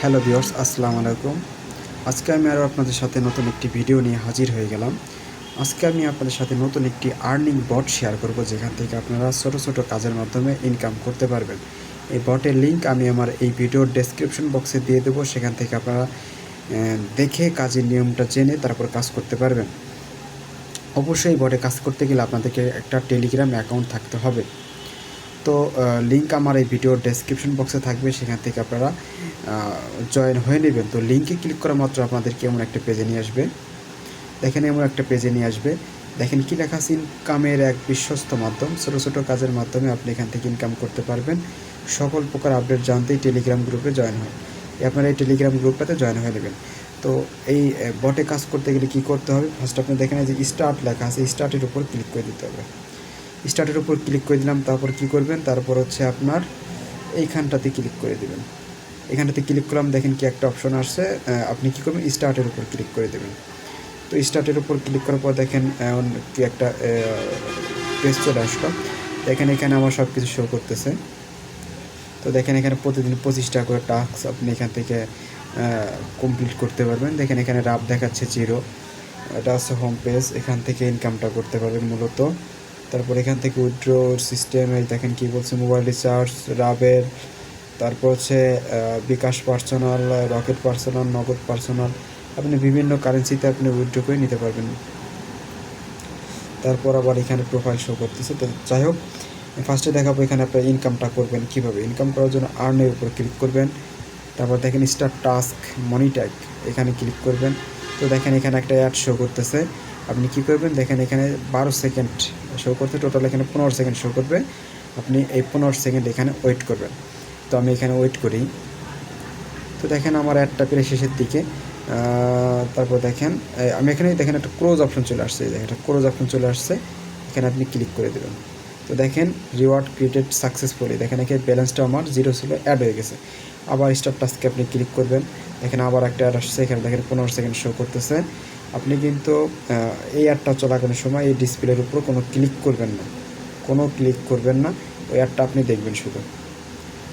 Hello viewers, আসসালামু আলাইকুম। আজকে আমি আরও আপনাদের সাথে নতুন একটি ভিডিও নিয়ে হাজির হয়ে গেলাম। আজকে আমি আপনাদের সাথে নতুন একটি আর্নিং বট শেয়ার করব, যেখান থেকে আপনারা ছোট ছোট কাজের মাধ্যমে ইনকাম করতে পারবেন। এই বটের লিঙ্ক আমি আমার এই ভিডিওর ডেসক্রিপশন বক্সে দিয়ে দেবো, সেখান থেকে আপনারা দেখে কাজের নিয়মটা জেনে তারপর কাজ করতে পারবেন। অবশ্যই বটে কাজ করতে গেলে আপনাদেরকে একটা টেলিগ্রাম অ্যাকাউন্ট থাকতে হবে। তো লিঙ্ক আমার এই ভিডিওর ডেসক্রিপশন বক্সে থাকবে, সেখান থেকে আপনারা জয়েন হয়ে নেবেন। তো লিঙ্কে ক্লিক করা মাত্র আপনাদেরকে এমন একটা পেজে নিয়ে আসবে। দেখেন এমন একটা পেজে নিয়ে আসবে, দেখেন কি লেখা আছে, ইনকামের এক বিশ্বস্ত মাধ্যম। ছোটো ছোটো কাজের মাধ্যমে আপনি এখান থেকে ইনকাম করতে পারবেন। সকল প্রকার আপডেট জানতেই টেলিগ্রাম গ্রুপে জয়েন হয়। আপনারা এই টেলিগ্রাম গ্রুপটাতে জয়েন হয়ে নেবেন। তো এই বটে কাজ করতে গেলে কী করতে হবে, ফার্স্ট আপনি দেখেন যে স্টার্ট লেখা আছে, স্টার্টের উপর ক্লিক করে দিতে হবে। স্টার্টের উপর ক্লিক করে দিলাম, তারপর কি করবেন, তারপর হচ্ছে আপনার এইখানটাতে ক্লিক করে দেবেন। এখানটাতে ক্লিক করলাম, দেখেন কি একটা অপশন আসছে, আপনি কী করবেন, স্টার্টের উপর ক্লিক করে দেবেন। তো স্টার্টের উপর ক্লিক করার পর দেখেন কি একটা পেজ চলে আসলো। দেখেন এখানে আমার সব কিছু শো করতেছে। তো দেখেন এখানে প্রতিদিন 25 টাকা করে টাস্ক আপনি এখান থেকে কমপ্লিট করতে পারবেন। দেখেন এখানে রাব দেখাচ্ছে 0, এটা হচ্ছে হোম পেজ, এখান থেকে ইনকামটা করতে পারবেন মূলত। তারপর এখান থেকে উইথড্র সিস্টেম, এই দেখেন কী বলছে, মোবাইল রিচার্জ, রাবের, তারপর হচ্ছে বিকাশ পার্সোনাল, রকেট পার্সোনাল, নগদ পার্সোনাল, আপনি বিভিন্ন কারেন্সিতে আপনি উইথড্র করে নিতে পারবেন। তারপর আবার এখানে প্রোফাইল শো করতেছে। তো যাই হোক, ফার্স্টে দেখাবো এখানে আপনার ইনকামটা করবেন কীভাবে। ইনকাম করার জন্য আর্নের উপর ক্লিক করবেন, তারপর দেখেন স্টার্ট টাস্ক মনিটাইক, এখানে ক্লিক করবেন। তো দেখেন এখানে একটা অ্যাড শো করতেছে, আপনি কী করবেন, দেখেন এখানে 12 সেকেন্ড শো করতে, টোটাল এখানে 15 সেকেন্ড শো করবে। আপনি এই 15 সেকেন্ড এখানে ওয়েট করবেন। তো আমি এখানে ওয়েট করি। তো দেখেন আমার অ্যাডটা প্রায় শেষের দিকে। তারপর দেখেন আমি এখানে দেখেন একটা ক্লোজ অপশন চলে আসছে, দেখেন একটা ক্লোজ অপশন চলে আসছে, এখানে আপনি ক্লিক করে দেবেন। তো দেখেন রিওয়ার্ড ক্রিয়েটেড সাকসেসফুলি, দেখেন এখানে ব্যালেন্সটা আমার 0 ছিল, অ্যাড হয়ে গেছে। আবার স্টার টাস্কে আপনি ক্লিক করবেন, দেখেন আবার একটা অ্যাড আসছে, এখানে দেখেন 15 সেকেন্ড শো করতেছে। আপনি কিন্তু এই অ্যাডটা চলাকালীন সময় এই ডিসপ্লের উপর কোনো ক্লিক করবেন না, ওই অ্যাডটা আপনি দেখবেন শুধু।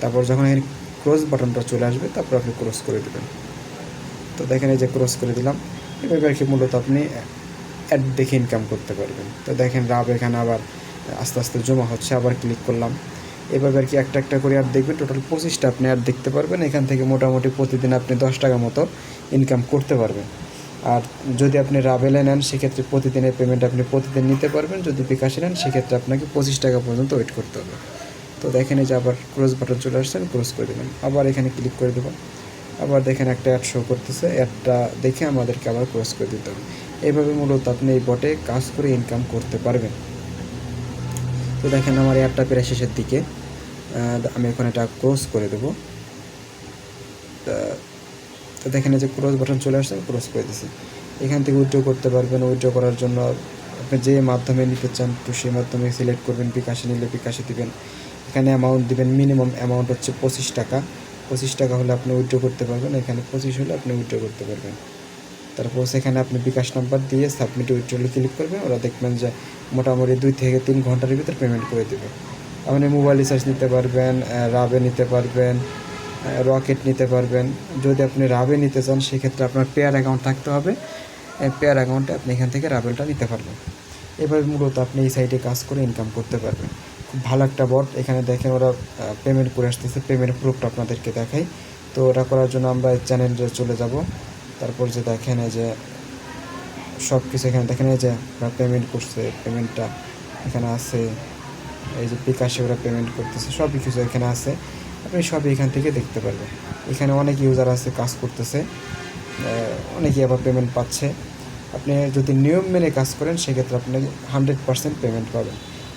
তারপর যখন এখানে ক্রস বাটনটা চলে আসবে, তারপর আপনি ক্রস করে দেবেন। তো দেখেন এই যে ক্রস করে দিলাম। এবার কি মূলত আপনি অ্যাড দেখে ইনকাম করতে পারবেন। তো দেখেন রাব এখানে আবার আস্তে আস্তে জমা হচ্ছে, আবার ক্লিক করলাম। এবার আর কি একটা একটা করে অ্যাড দেখবেন, টোটাল 25টা আপনি অ্যাড দেখতে পারবেন। এখান থেকে মোটামুটি প্রতিদিন আপনি 10 টাকা মতো ইনকাম করতে পারবেন। আর যদি আপনি রাবেলে নেন, সেক্ষেত্রে প্রতিদিনের পেমেন্ট আপনি প্রতিদিন নিতে পারবেন। যদি বিকাশে নেন, সেক্ষেত্রে আপনাকে 25 টাকা পর্যন্ত ওয়েট করতে হবে। তো দেখেন এই যে আবার ক্রস বাটন চলে আসছে, আমি ক্রস করে দেবেন, আবার এখানে ক্লিক করে দেবো। আবার দেখেন একটা অ্যাড শো করতেছে, অ্যাডটা দেখে আমাদেরকে আবার ক্রস করে দিতে হবে। এইভাবে মূলত আপনি এই বটে কাজ করে ইনকাম করতে পারবেন। তো দেখেন আমার অ্যাডটা প্রায় শেষের দিকে, আমি এখন এটা ক্রস করে দেবো। তো দেখেন এই যে ক্রস বাটন চলে আসছে, আমি ক্রস করে দিচ্ছি। এখান থেকে উইথড্র করতে পারবেন। উইথড্র করার জন্য আপনি যে মাধ্যমে নিতে চান, তো সেই মাধ্যমে সিলেক্ট করবেন। বিকাশে নিলে বিকাশে দিবেন, এখানে অ্যামাউন্ট দিবেন। মিনিমাম অ্যামাউন্ট হচ্ছে 25 টাকা। 25 টাকা হলে আপনি উইথড্র করতে পারবেন, এখানে 25 হলে আপনি উইথড্র করতে পারবেন। তারপর সেখানে আপনি বিকাশ নাম্বার দিয়ে সাবমিট উইথড্রলে ক্লিক করবেন, ওরা দেখবেন যে মোটামুটি 2 থেকে 3 ঘন্টার ভিতরে পেমেন্ট করে দেবে। আপনি মোবাইল রিচার্জ নিতে পারবেন, রাবে নিতে পারবেন, রকেট নিতে পারবেন। যদি আপনি রাবে নিতে চান, সেক্ষেত্রে আপনার পেয়ার অ্যাকাউন্ট থাকতে হবে। পেয়ার অ্যাকাউন্টে আপনি এখান থেকে রাবেলটা নিতে পারবেন। এভাবে মূলত আপনি এই সাইটে কাজ করে ইনকাম করতে পারবেন। খুব ভালো একটা বট। এখানে দেখেন ওরা পেমেন্ট করে আসতেছে, পেমেন্ট প্রুফটা আপনাদেরকে দেখাই। তো ওটা করার জন্য আমরা চ্যানেলে চলে যাব। তারপর যে দেখেন এই যে সব কিছু এখানে দেখেন, এই যে ওরা পেমেন্ট করছে, পেমেন্টটা এখানে আছে। এই যে বিকাশে ওরা পেমেন্ট করতেছে, সব কিছু এখানে আছে, আপনি সবই এখান থেকে দেখতে পারবেন। এখানে অনেক ইউজার আছে, কাজ করতেছে, অনেকেই আবার পেমেন্ট পাচ্ছে। আপনি যদি নিয়ম মেনে কাজ করেন, সেক্ষেত্রে আপনি 100% পেমেন্ট পাবেন।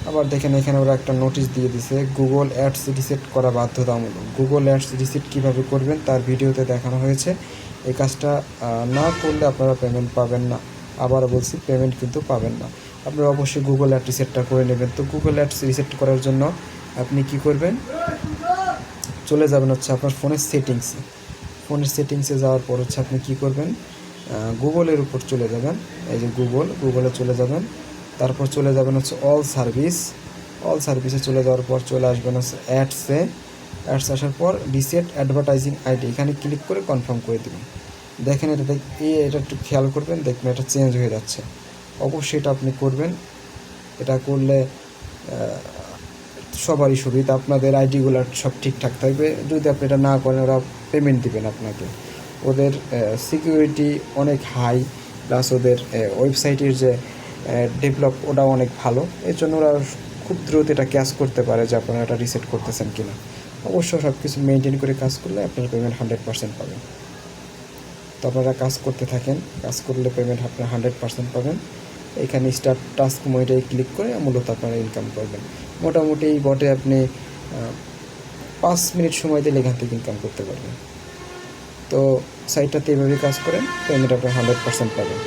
আবার দেখেন এখানে ওরা একটা নোটিশ দিয়ে দিছে, গুগল অ্যাডস রিসেট করা বাধ্যতামূলক। গুগল অ্যাডস রিসেট কীভাবে করবেন তার ভিডিওতে দেখানো হয়েছে। এই কাজটা না করলে আপনারা পেমেন্ট পাবেন না। আবার বলছি, পেমেন্ট কিন্তু পাবেন না। আপনারা অবশ্যই গুগল অ্যাড রিসেটটা করে নেবেন। তো গুগল অ্যাডস রিসেট করার জন্য আপনি কি করবেন, চলে যাবেন হচ্ছে আপনার ফোনের সেটিংসে যাওয়ার পর হচ্ছে আপনি কী করবেন, গুগলের উপর চলে যাবেন। এই যে গুগলে চলে যাবেন, তারপর চলে যাবেন হচ্ছে অল সার্ভিসে চলে যাওয়ার পর চলে আসবেন হচ্ছে অ্যাডস আসার পর রিসেট অ্যাডভার্টাইজিং আইডি এখানে ক্লিক করে কনফার্ম করে দেবেন। দেখেন এটা একটু খেয়াল করবেন, দেখবেন এটা চেঞ্জ হয়ে যাচ্ছে। অবশ্যই এটা আপনি করবেন। এটা করলে সবারই সুবিধা, আপনাদের আইডিগুলো সব ঠিকঠাক থাকবে। যদি আপনি এটা না করেন ওরা পেমেন্ট দিবেন আপনাকে। ওদের সিকিউরিটি অনেক হাই, প্লাস ওদের ওয়েবসাইটের যে ডেভেলপ ওটাও অনেক ভালো। এর জন্য ওরা খুব দ্রুত এটা ক্যাশ করতে পারে যে আপনারা এটা রিসেট করতেছেন কিনা। অবশ্য সব কিছু মেনটেন করে কাজ করলে আপনার পেমেন্ট 100% পাবেন। তো আপনারা কাজ করতে থাকেন, কাজ করলে পেমেন্ট আপনারা 100% পাবেন। এখানে স্টার্ট টাস্ক মনিটারে ক্লিক করে মূলত আপনারা ইনকাম করবেন। মোটামুটি এই বটে আপনি 5 মিনিট সময় দিলে এখান থেকে ইনকাম করতে পারবেন। তো সাইটটাতে এভাবে কাজ করেন, পেমেন্ট আপনারা 100% পাবেন।